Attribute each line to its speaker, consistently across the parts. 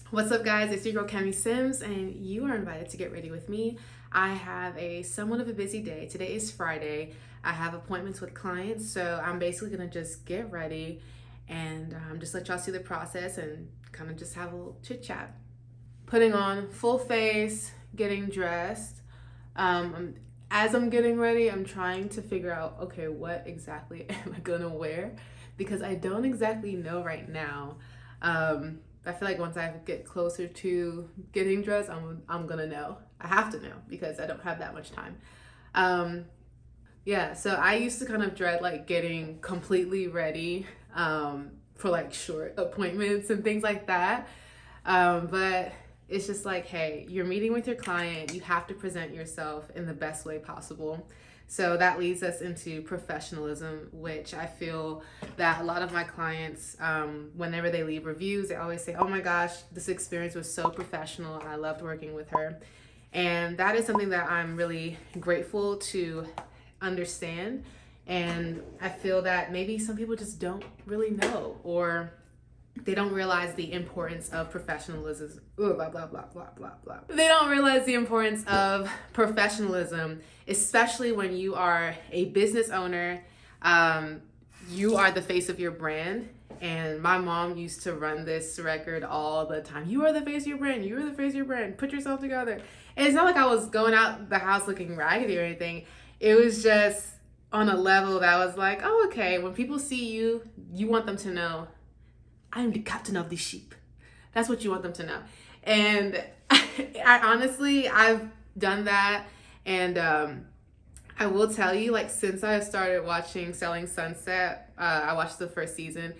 Speaker 1: What's up, guys? It's your girl Kemi Sims, and you are invited to get ready with me. I have a somewhat of a busy day. Today is Friday. I have appointments with clients, so I'm basically gonna just get ready and just let y'all see the process and kind of just have a little chit chat. Putting on full face, getting dressed. As I'm getting ready, I'm trying to figure out, okay, what exactly am I gonna wear? Because I don't exactly know right now. I feel like once I get closer to getting dressed, I'm gonna know. I have to know because I don't have that much time. Yeah, so I used to kind of dread like getting completely ready for like short appointments and things like that. But it's just like, hey, you're meeting with your client, you have to present yourself in the best way possible. So that leads us into professionalism, which I feel that a lot of my clients, whenever they leave reviews, they always say, oh my gosh, this experience was so professional. I loved working with her. And that is something that I'm really grateful to understand. And I feel that maybe some people just don't really know, or they don't realize the importance of professionalism. Ooh, blah, blah, blah, blah, blah, blah. They don't realize the importance of professionalism, especially when you are a business owner. You are the face of your brand. And my mom used to run this record all the time. You are the face of your brand. You are the face of your brand. Put yourself together. And it's not like I was going out the house looking raggedy or anything. It was just on a level that was like, oh, okay. When people see you, you want them to know, I am the captain of the sheep. That's what you want them to know. And I honestly, I've done that. And I will tell you, like, since I started watching Selling Sunset, I watched the first season.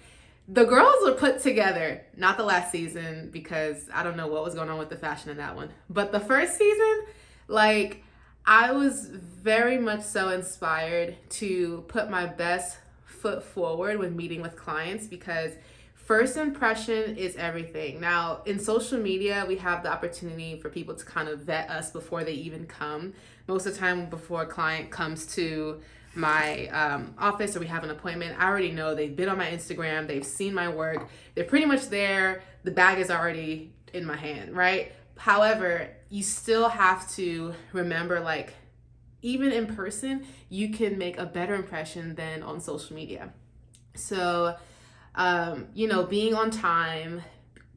Speaker 1: The girls were put together, not the last season, because I don't know what was going on with the fashion in that one. But the first season, like, I was very much so inspired to put my best foot forward when meeting with clients, because first impression is everything. Now, in social media, we have the opportunity for people to kind of vet us before they even come. Most of the time, before a client comes to my office or we have an appointment, I already know they've been on my Instagram, they've seen my work, they're pretty much there, the bag is already in my hand, right? However, you still have to remember, like, even in person, you can make a better impression than on social media. So, being on time,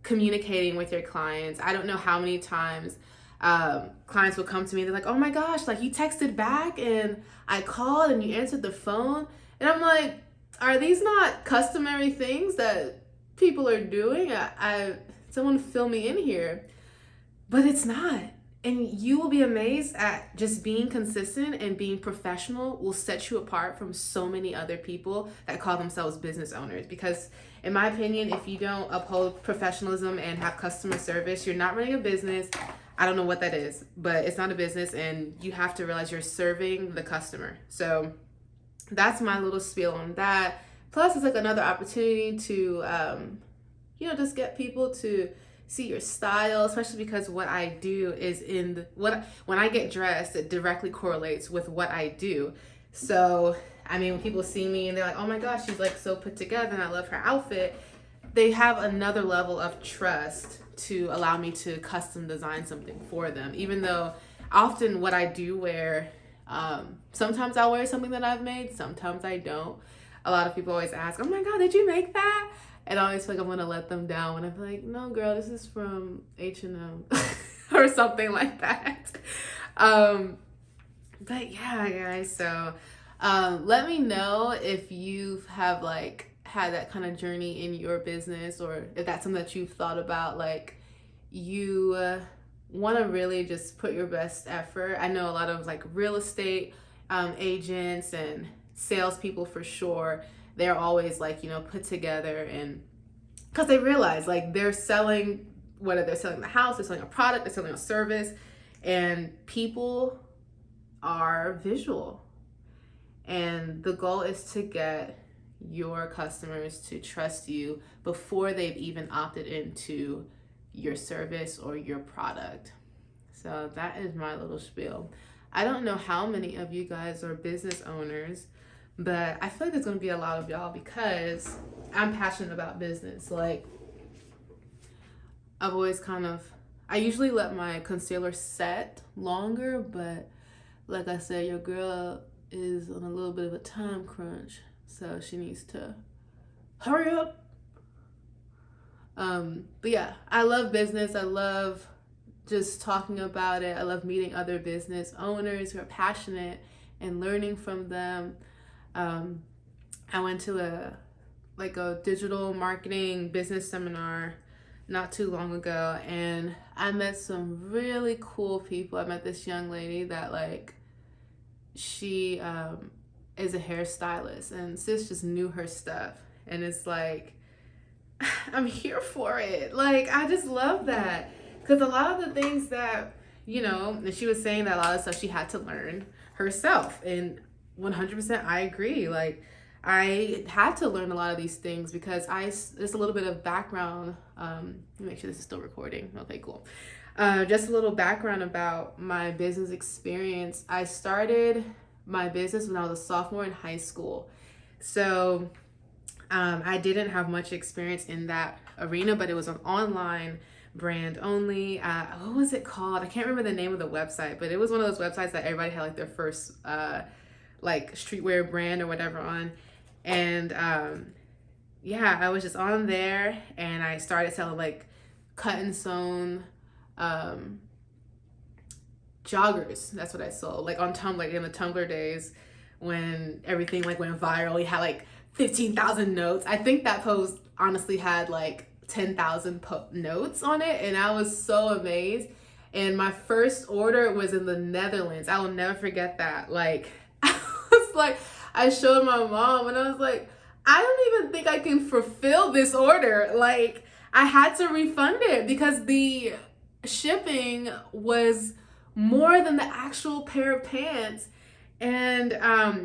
Speaker 1: communicating with your clients. I don't know how many times clients will come to me. They're like, oh my gosh, like you texted back and I called and you answered the phone. And I'm like, are these not customary things that people are doing? Someone fill me in here. But it's not. And you will be amazed at just being consistent and being professional will set you apart from so many other people that call themselves business owners. Because in my opinion, if you don't uphold professionalism and have customer service, you're not running a business. I don't know what that is, but it's not a business, and you have to realize you're serving the customer. So that's my little spiel on that. Plus, it's like another opportunity to, just get people to see your style, especially because what I do is when I get dressed, it directly correlates with what I do. So, I mean, when people see me and they're like, oh my gosh, she's like so put together and I love her outfit, they have another level of trust to allow me to custom design something for them. Even though often what I do wear, sometimes I'll wear something that I've made, sometimes I don't. A lot of people always ask, oh my God, did you make that? And I always feel like I'm gonna let them down when I'm like, no girl, this is from H&M or something like that. But yeah, guys, so let me know if you have like had that kind of journey in your business, or if that's something that you've thought about, like you want to really just put your best effort. I know a lot of like real estate agents and salespeople for sure, they're always like, put together, and because they realize like they're selling, whether they're selling the house, they're selling a product, they're selling a service, and people are visual. And the goal is to get your customers to trust you before they've even opted into your service or your product. So that is my little spiel. I don't know how many of you guys are business owners, but I feel like there's going to be a lot of y'all because I'm passionate about business. Like, I've always I usually let my concealer set longer, but like I said, your girl is on a little bit of a time crunch, so she needs to hurry up. But yeah, I love business. I love just talking about it. I love meeting other business owners who are passionate and learning from them. I went to a digital marketing business seminar not too long ago, and I met some really cool people. I met this young lady that she is a hairstylist, and sis just knew her stuff, and it's like, I'm here for it. Like, I just love that, because a lot of the things that, and she was saying that a lot of stuff she had to learn herself, and 100% I agree. Like, I had to learn a lot of these things because just a little bit of background. Let me make sure this is still recording. Okay, cool. Just a little background about my business experience. I started my business when I was a sophomore in high school. So I didn't have much experience in that arena, but it was an online brand only. What was it called? I can't remember the name of the website, but it was one of those websites that everybody had their first streetwear brand or whatever on. And yeah, I was just on there, and I started selling cut and sewn joggers. That's what I sold, on Tumblr, in the Tumblr days when everything went viral. We had 15,000 notes. I think that post honestly had 10,000 notes on it, and I was so amazed. And my first order was in the Netherlands. I will never forget that. I showed my mom, and I was like, I don't even think I can fulfill this order. I had to refund it because the shipping was more than the actual pair of pants. And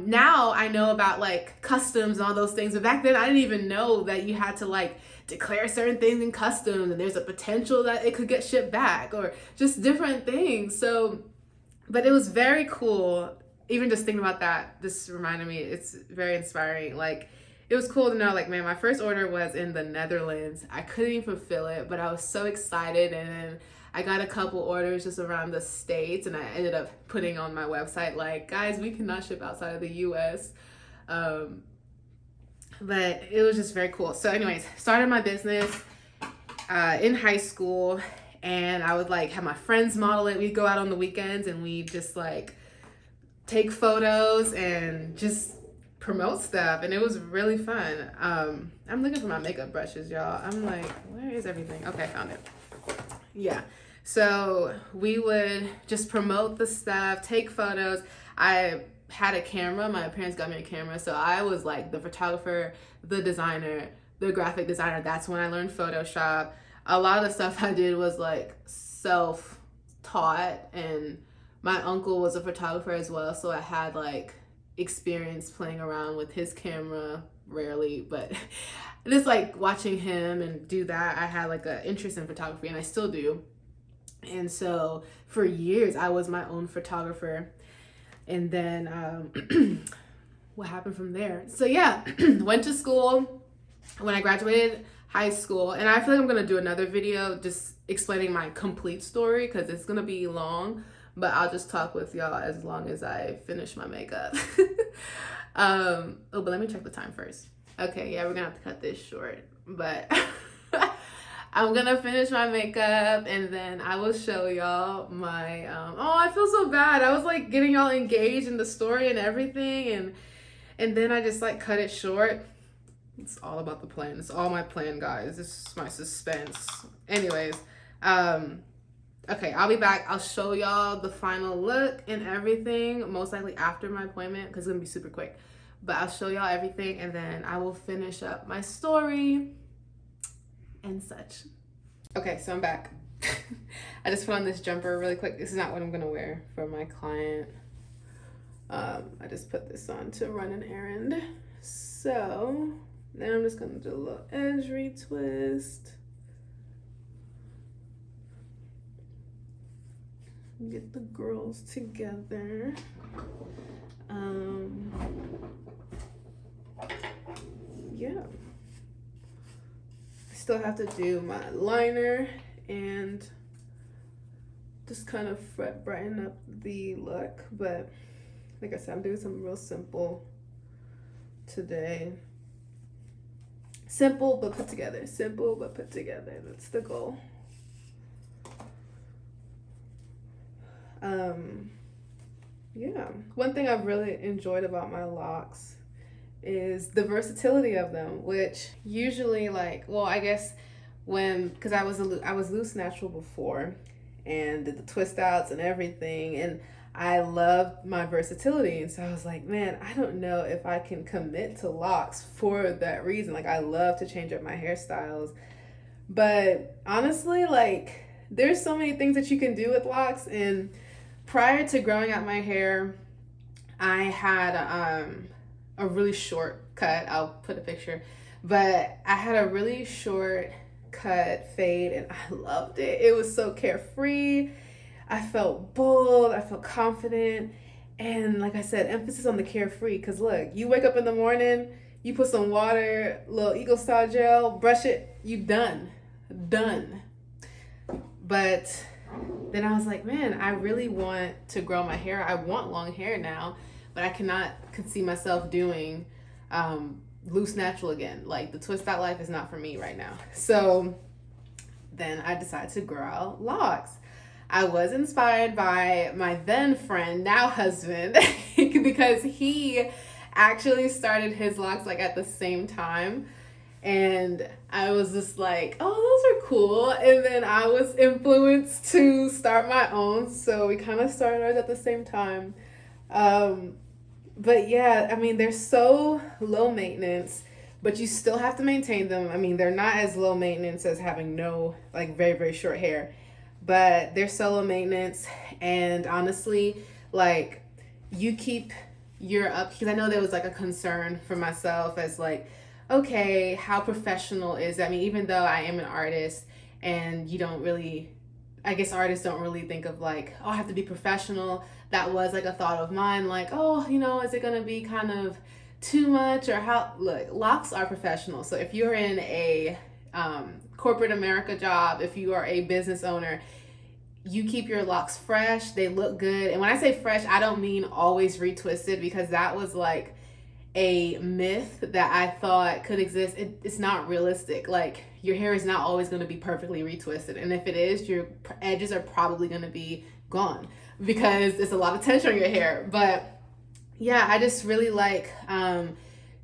Speaker 1: now I know about customs and all those things, but back then I didn't even know that you had to declare certain things in customs, and there's a potential that it could get shipped back, or just different things. So, but it was very cool. Even just thinking about that, this reminded me, it's very inspiring. It was cool to know, man, my first order was in the Netherlands. I couldn't even fulfill it, but I was so excited. And then I got a couple orders just around the States, and I ended up putting on my website, guys, we cannot ship outside of the US. But it was just very cool. So anyways, started my business in high school, and I would have my friends model it. We'd go out on the weekends, and we'd just take photos and just promote stuff, and it was really fun. I'm looking for my makeup brushes, y'all. I'm like, where is everything? Okay, I found it. Yeah, so we would just promote the stuff, take photos. I had a camera. My parents got me a camera, so I was the photographer, the designer, the graphic designer. That's when I learned Photoshop. A lot of the stuff I did was self-taught, and my uncle was a photographer as well, so I had experience playing around with his camera, rarely, but just watching him and do that, I had an interest in photography, and I still do. And so for years I was my own photographer. And then what happened from there? So yeah, went to school. When I graduated high school, and I feel like I'm gonna do another video just explaining my complete story, because it's gonna be long, but I'll just talk with y'all as long as I finish my makeup. But let me check the time first. Okay, yeah, we're gonna have to cut this short, but I'm gonna finish my makeup, and then I will show y'all my, oh, I feel so bad. I was getting y'all engaged in the story and everything, and then I just cut it short. It's all about the plan. It's all my plan, guys. This is my suspense. Anyways, okay, I'll be back. I'll show y'all the final look and everything, most likely after my appointment, because it's gonna be super quick. But I'll show y'all everything, and then I will finish up my story and such. Okay, so I'm back. I just put on this jumper really quick. This is not what I'm gonna wear for my client. I just put this on to run an errand. So then I'm just gonna do a little edge retwist. Get the girls together. Yeah. I still have to do my liner and just kind of brighten up the look. But like I said, I'm doing something real simple today. Simple but put together. Simple but put together. That's the goal. Yeah. One thing I've really enjoyed about my locks is the versatility of them, which usually, like, well, I guess because I was loose natural before and did the twist outs and everything, and I loved my versatility. And so I was like, man, I don't know if I can commit to locks for that reason. Like, I love to change up my hairstyles, but honestly, like, there's so many things that you can do with locks. And prior to growing out my hair, I had a really short cut. I'll put a picture, but I had a really short cut fade, and I loved it. It was so carefree. I felt bold. I felt confident. And like I said, emphasis on the carefree, because look, you wake up in the morning, you put some water, little Eagle Style gel, brush it, you done. But then I was like, man, I really want to grow my hair. I want long hair now, but I cannot see myself doing loose natural again. Like, the twist out life is not for me right now. So then I decided to grow out locks. I was inspired by my then friend, now husband, because he actually started his locks like at the same time. And I was just like, oh, those are cool. And then I was influenced to start my own. So we kind of started ours at the same time. But yeah, I mean, they're so low maintenance, but you still have to maintain them. I mean, they're not as low maintenance as having no, like, very, very short hair, but they're so low maintenance. And honestly, like, you keep your up, because I know there was like a concern for myself as like, okay, how professional is that? I mean, even though I am an artist, and you don't really, I guess artists don't really think of like, oh, I have to be professional. That was like a thought of mine, like, oh, you know, is it going to be kind of too much, or how? Look, locks are professional. So if you're in a corporate America job, if you are a business owner, you keep your locks fresh, they look good. And when I say fresh, I don't mean always retwisted, because that was like a myth that I thought could exist. It's not realistic. Like, your hair is not always going to be perfectly retwisted, and if it is, your edges are probably going to be gone because there's a lot of tension on your hair. But yeah, I just really like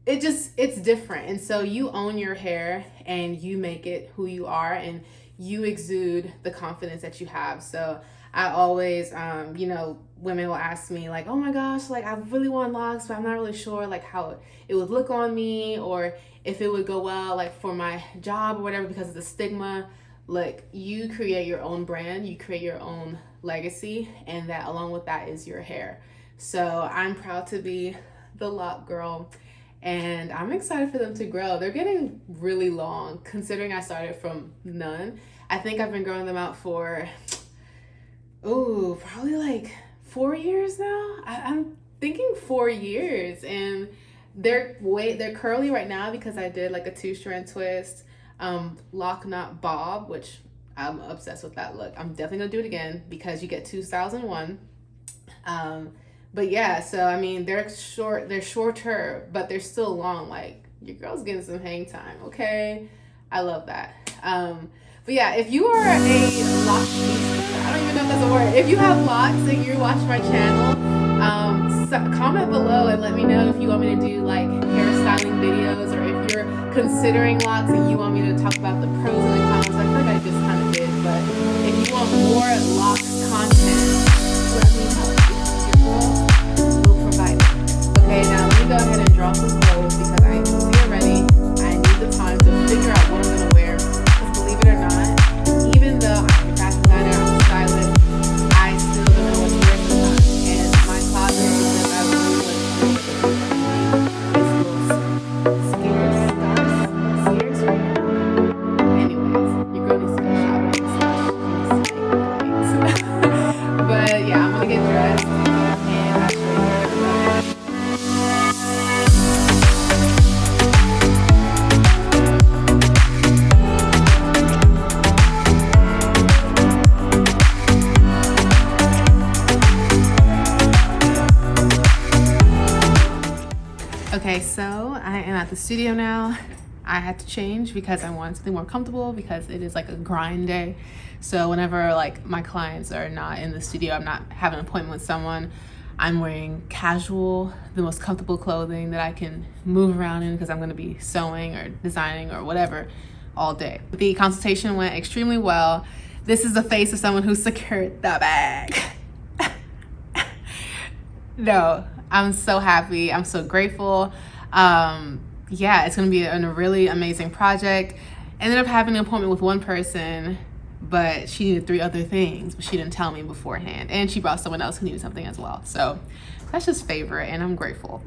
Speaker 1: it's different. And so you own your hair and you make it who you are, and you exude the confidence that you have. So I always, you know, women will ask me like, oh my gosh, like, I really want locks, but I'm not really sure like how it would look on me, or if it would go well like for my job or whatever, because of the stigma. Like, you create your own brand, you create your own legacy, and that along with that is your hair. So I'm proud to be the lock girl, and I'm excited for them to grow. They're getting really long, considering I started from none. I think I've been growing them out for probably like 4 years now. I'm thinking 4 years, and they're curly right now because I did like a 2-strand twist, lock knot bob, which I'm obsessed with that look. I'm definitely gonna do it again because you get 2 styles in one. But yeah, so I mean, they're shorter, but they're still long. Like, your girl's getting some hang time, okay? I love that. But yeah, if you are a lock, I don't even know if that's a word. If you have locks and you watch my channel, comment below and let me know if you want me to do like hairstyling videos, or if you're considering locks and you want me to talk about the pros and the cons. I feel like I just kind of did, but if you want more locks content, let me know. Your girl will provide it. Okay, now let me go ahead and draw some clothes because I see it ready. I need the time to figure out what I'm gonna wear. Because believe it or not, even though I'm a fashion designer, I'm a stylist, I still don't know what to wear sometimes. And my closet is just as blue as scarce right now. Anyways, your girl needs to go shopping. Okay, so I am at the studio now. I had to change because I wanted something more comfortable because it is like a grind day. So whenever like my clients are not in the studio, I'm not having an appointment with someone, I'm wearing casual, the most comfortable clothing that I can move around in because I'm gonna be sewing or designing or whatever all day. The consultation went extremely well. This is the face of someone who secured the bag. No, I'm so happy. I'm so grateful. Yeah, it's gonna be a really amazing project. Ended up having an appointment with one person, but she needed 3 other things, but she didn't tell me beforehand. And she brought someone else who needed something as well. So that's just favorite, and I'm grateful.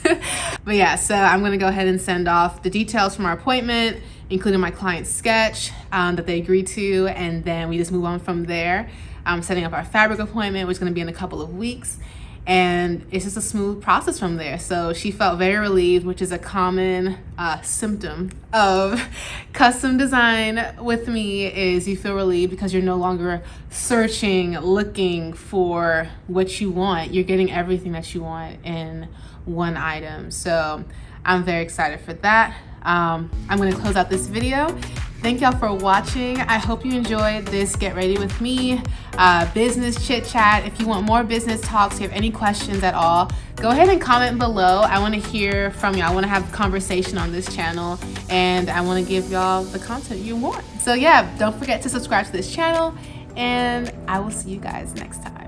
Speaker 1: But yeah, so I'm gonna go ahead and send off the details from our appointment, including my client's sketch that they agreed to, and then we just move on from there. I'm setting up our fabric appointment, which is gonna be in a couple of weeks. And it's just a smooth process from there. So she felt very relieved, which is a common symptom of custom design with me, is you feel relieved because you're no longer searching, looking for what you want. You're getting everything that you want in one item. So I'm very excited for that. I'm gonna close out this video. Thank y'all for watching. I hope you enjoyed this Get Ready With Me business chit chat. If you want more business talks, if you have any questions at all, go ahead and comment below. I wanna hear from you. I wanna have conversation on this channel, and I wanna give y'all the content you want. So yeah, don't forget to subscribe to this channel, and I will see you guys next time.